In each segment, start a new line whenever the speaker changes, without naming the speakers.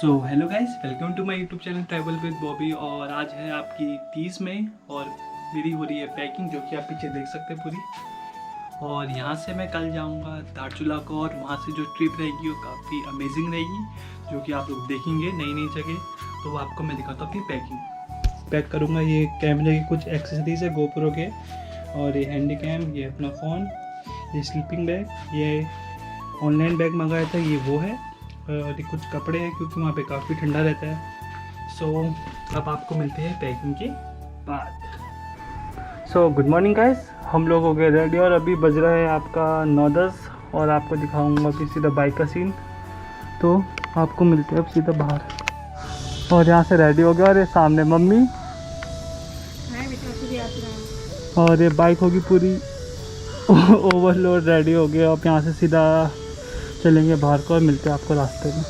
So hello guys, welcome to my YouTube channel travel with Bobby. और आज है आपकी 30 मई और मेरी हो रही है पैकिंग, जो कि आप पीछे देख सकते हैं पूरी। और यहाँ से मैं कल जाऊँगा धारचूला को, और वहाँ से जो ट्रिप रहेगी वो काफ़ी अमेजिंग रहेगी, जो कि आप लोग देखेंगे नई नई जगह। तो वो आपको मैं दिखाता हूँ अपनी पैकिंग। पैक करूँगा ये कैमरे के कुछ एक्सेसरीज है गोप्रो के, और ये हैंडी कैम, ये अपना फ़ोन, ये स्लीपिंग बैग, ये ऑनलाइन बैग मंगाया था ये वो है, और कुछ कपड़े हैं क्योंकि वहाँ पे काफ़ी ठंडा रहता है। सो अब आपको मिलते हैं पैकिंग के बाद। सो गुड मॉर्निंग गाइस, हम लोग हो गए रेडी और अभी बज रहा है आपका 9:10 और आपको दिखाऊंगा कि सीधा बाइक का सीन। तो आपको मिलते हैं अब सीधा बाहर। और यहाँ से रेडी हो गया और ये सामने मम्मी और ये बाइक होगी पूरी ओवरलोड रेडी हो गया। अब यहाँ से सीधा चलेंगे बाहर को और मिलते हैं आपको रास्ते में।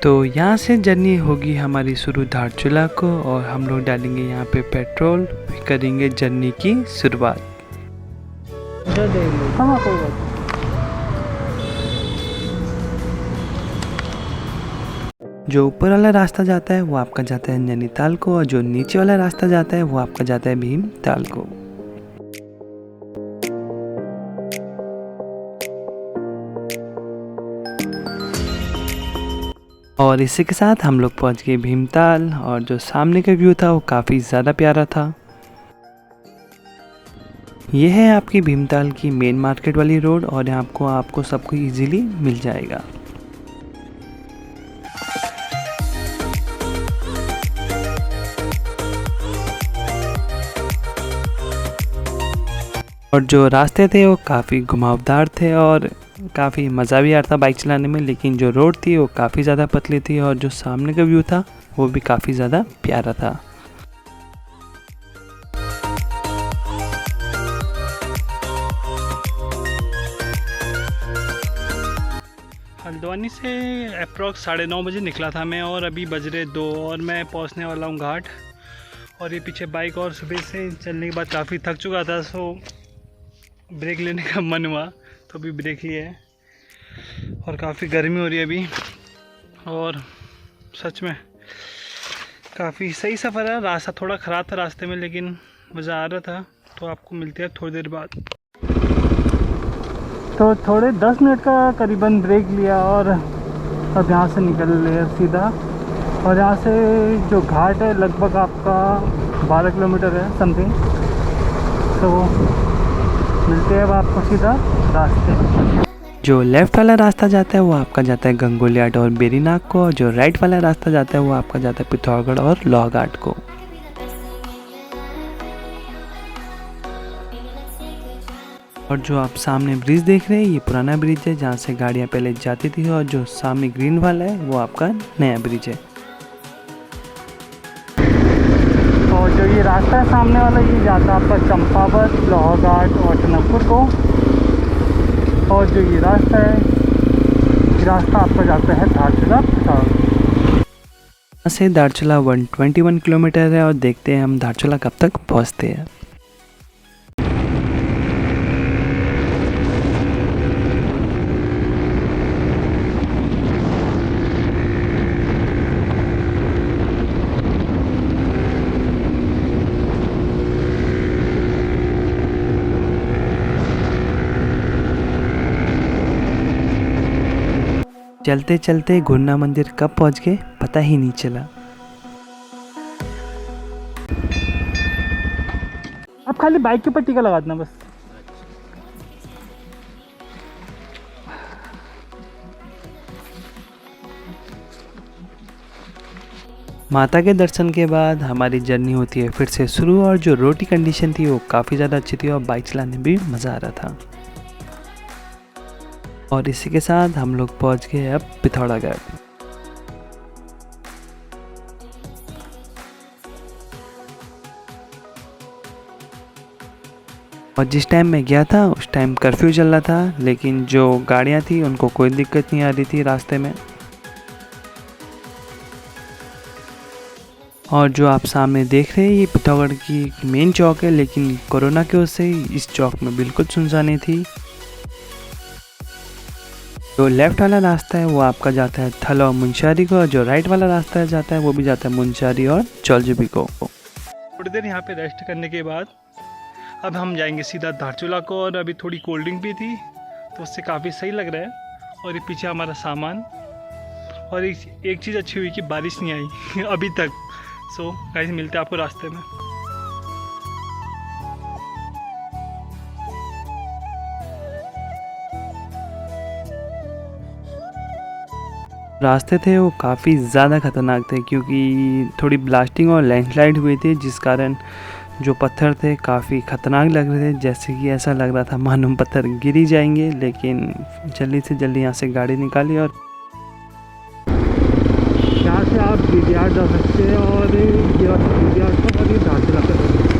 तो यहाँ से जर्नी होगी हमारी शुरू धारचूला को, और हम लोग डालेंगे यहाँ पे पेट्रोल, फिर करेंगे जर्नी की शुरुआत। जो ऊपर वाला रास्ता जाता है वो आपका जाता है नैनीताल को, और जो नीचे वाला रास्ता जाता है वो आपका जाता है भीमताल को। और इसी के साथ हम लोग पहुंच गए भीमताल, और जो सामने का व्यू था वो काफ़ी ज़्यादा प्यारा था। यह है आपकी भीमताल की मेन मार्केट वाली रोड, और यहाँ आपको सब कुछ ईजीली मिल जाएगा। और जो रास्ते थे वो काफ़ी घुमावदार थे और काफ़ी मज़ा भी आ रहा था बाइक चलाने में, लेकिन जो रोड थी वो काफ़ी ज़्यादा पतली थी, और जो सामने का व्यू था वो भी काफ़ी ज़्यादा प्यारा था। हल्द्वानी से अप्रॉक्स 9:30 बजे निकला था मैं, और अभी बज रहे 2 और मैं पहुंचने वाला हूं घाट। और ये पीछे बाइक, और सुबह से चलने के बाद काफ़ी थक चुका था, सो ब्रेक लेने का मन हुआ तो अभी ब्रेक लिया है। और काफ़ी गर्मी हो रही है अभी, और सच में काफ़ी सही सफ़र है। रास्ता थोड़ा ख़राब था रास्ते में, लेकिन मज़ा आ रहा था। तो आपको मिलते हैं थोड़ी देर बाद। तो थोड़े 10 मिनट का करीबन ब्रेक लिया, और अब यहाँ से निकल रहे सीधा। और यहाँ से जो घाट है लगभग आपका 12 किलोमीटर है समथिंग। तो मिलते हैं अब आपको सीधा रास्ते। जो लेफ़्ट वाला रास्ता जाता है वो आपका जाता है गंगोलियाट और बेरीनाग को, और जो राइट वाला रास्ता जाता है वो आपका जाता है पिथौरागढ़ और लोहाघाट को। और जो आप सामने ब्रिज देख रहे हैं ये पुराना ब्रिज है, जहाँ से गाड़ियाँ पहले जाती थी, और जो सामने ग्रीन वाला है वो आपका नया ब्रिज है। और जो ये रास्ता है सामने वाला ये जाता है आपका चंपावत, लोहाघाट और टनकपुर को। और जो ये रास्ता है ये रास्ता आपका जाता है धारचूला। यहाँ से धारचूला 121 किलोमीटर है, और देखते हैं हम धारचूला कब तक पहुँचते हैं। चलते चलते घुरना मंदिर कब पहुंच गए पता ही नहीं चला। अब खाली बाइक के ऊपर टीका लगा देना बस। माता के दर्शन के बाद हमारी जर्नी होती है फिर से शुरू, और जो रोड की कंडीशन थी वो काफ़ी ज़्यादा अच्छी थी, और बाइक चलाने में भी मज़ा आ रहा था। और इसी के साथ हम लोग पहुंच गए अब पिथौरागढ़। और जिस टाइम मैं गया था उस टाइम कर्फ्यू चल रहा था, लेकिन जो गाड़ियां थी उनको कोई दिक्कत नहीं आ रही थी रास्ते में। और जो आप सामने देख रहे हैं ये पिथौरागढ़ की मेन चौक है, लेकिन कोरोना की वजह से इस चौक में बिल्कुल सुनसानी थी।
जो लेफ़्ट वाला रास्ता है वो आपका जाता है थल और मुंशियारी को, और जो राइट वाला रास्ता जाता है वो भी जाता है मुंशियारी और जौलजिबी को।
थोड़ी देर यहाँ पे रेस्ट करने के बाद अब हम जाएंगे सीधा धारचूला को, और अभी थोड़ी कोल्ड ड्रिंक भी थी तो उससे काफ़ी सही लग रहा है। और ये पीछे हमारा सामान, और एक चीज़ अच्छी हुई कि बारिश नहीं आई अभी तक। सो गाइस मिलते हैं आपको रास्ते में।
रास्ते थे वो काफ़ी ज़्यादा ख़तरनाक थे, क्योंकि थोड़ी ब्लास्टिंग और लैंडस्लाइड हुई थी, जिस कारण जो पत्थर थे काफ़ी ख़तरनाक लग रहे थे। जैसे कि ऐसा लग रहा था मानो पत्थर गिर ही जाएंगे, लेकिन जल्दी से जल्दी यहाँ से गाड़ी निकाली और यहाँ से आप गिरियाट जा सकते हैं, और गिरियाट और ये धारचूला कर सकते हैं।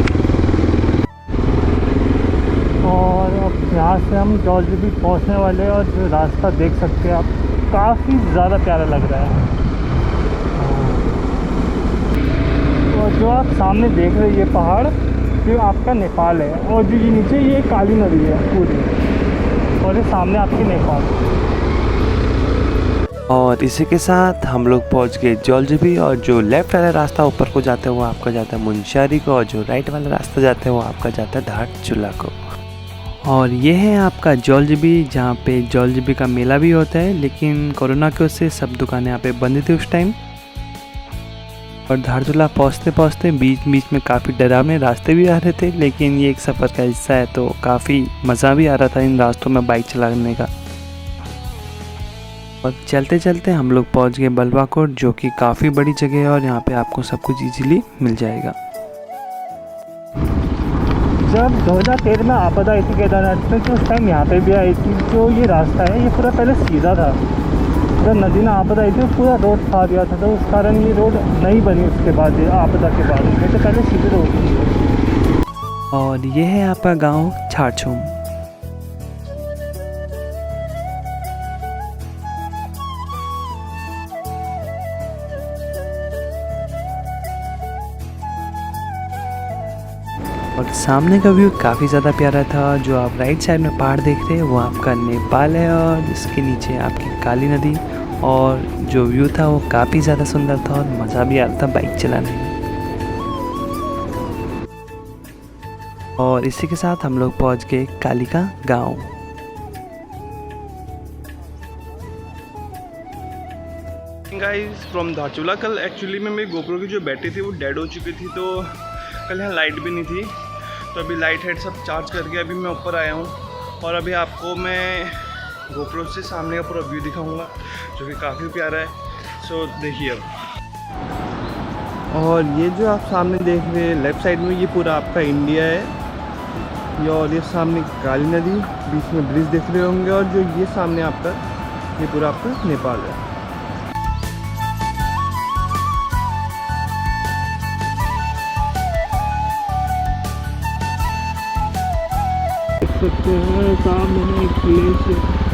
और अब यहाँ से हम जौलजिबी पहुँचने वाले हैं, और जो रास्ता देख सकते हैं आप, काफ़ी ज़्यादा प्यारा लग रहा है। और जो आप सामने देख रहे हैं ये पहाड़, ये आपका नेपाल है, और जो ये नीचे ये काली नदी है पूरी, और ये सामने आपकी नेपाल। और इसी के साथ हम लोग पहुंच गए जौलजिबी, और जो लेफ़्ट वाला रास्ता ऊपर को जाता है वो आपका जाता है मुंशियारी को, और जो राइट वाला रास्ता जाता है वो आपका जाता है धारचूला को। और ये है आपका जौलजिबी, जहाँ पे जौलजिबी का मेला भी होता है, लेकिन कोरोना की वजह से सब दुकानें यहाँ पे बंद थी उस टाइम। और धारचूला पहुँचते पहुँचते बीच बीच में काफ़ी डरावने रास्ते भी आ रहे थे, लेकिन ये एक सफ़र का हिस्सा है तो काफ़ी मज़ा भी आ रहा था इन रास्तों में बाइक चलाने का। और चलते चलते हम लोग पहुँच गए बलवाकोट, जो कि काफ़ी बड़ी जगह है, और यहाँ पे आपको सब कुछ इजीली मिल जाएगा। जब 2013 में आपदा आई थी केदारनाथ में, तो उस टाइम यहाँ पे भी आई थी। जो ये रास्ता है ये पूरा पहले सीधा था, जब नदी में आपदा आई थी पूरा रोड खा दिया था, तो उस कारण ये रोड नहीं बनी उसके बाद, आपदा के बाद। नहीं तो पहले सीधे रोड थी। और ये है आपका गांव छाछूम। और सामने का व्यू काफ़ी ज़्यादा प्यारा था। जो आप राइट साइड में पहाड़ देख रहे हैं वो आपका नेपाल है, और इसके नीचे आपकी काली नदी। और जो व्यू था वो काफ़ी ज़्यादा सुंदर था, और मज़ा भी आ रहा था बाइक चलाने में। और इसी के साथ हम लोग पहुंच गए कालिका गांव।
गाइस फ्रॉम धारचूला, कल एक्चुअली में मेरी गोप्रो की जो बैटरी थी वो डेड हो चुकी थी, तो कल यहाँ लाइट भी नहीं थी। तो अभी लाइट हेड सब चार्ज करके अभी मैं ऊपर आया हूँ, और अभी आपको मैं गोप्रो से सामने का पूरा व्यू दिखाऊंगा, जो कि काफ़ी प्यारा है। सो देखिए अब। और ये जो आप सामने देख रहे हैं लेफ़्ट साइड में, ये पूरा आपका इंडिया है। ये और ये सामने काली नदी, बीच में ब्रिज देख रहे होंगे, और जो ये सामने आपका, ये पूरा आपका नेपाल है। देख सकते हैं सामने एक प्लेस है।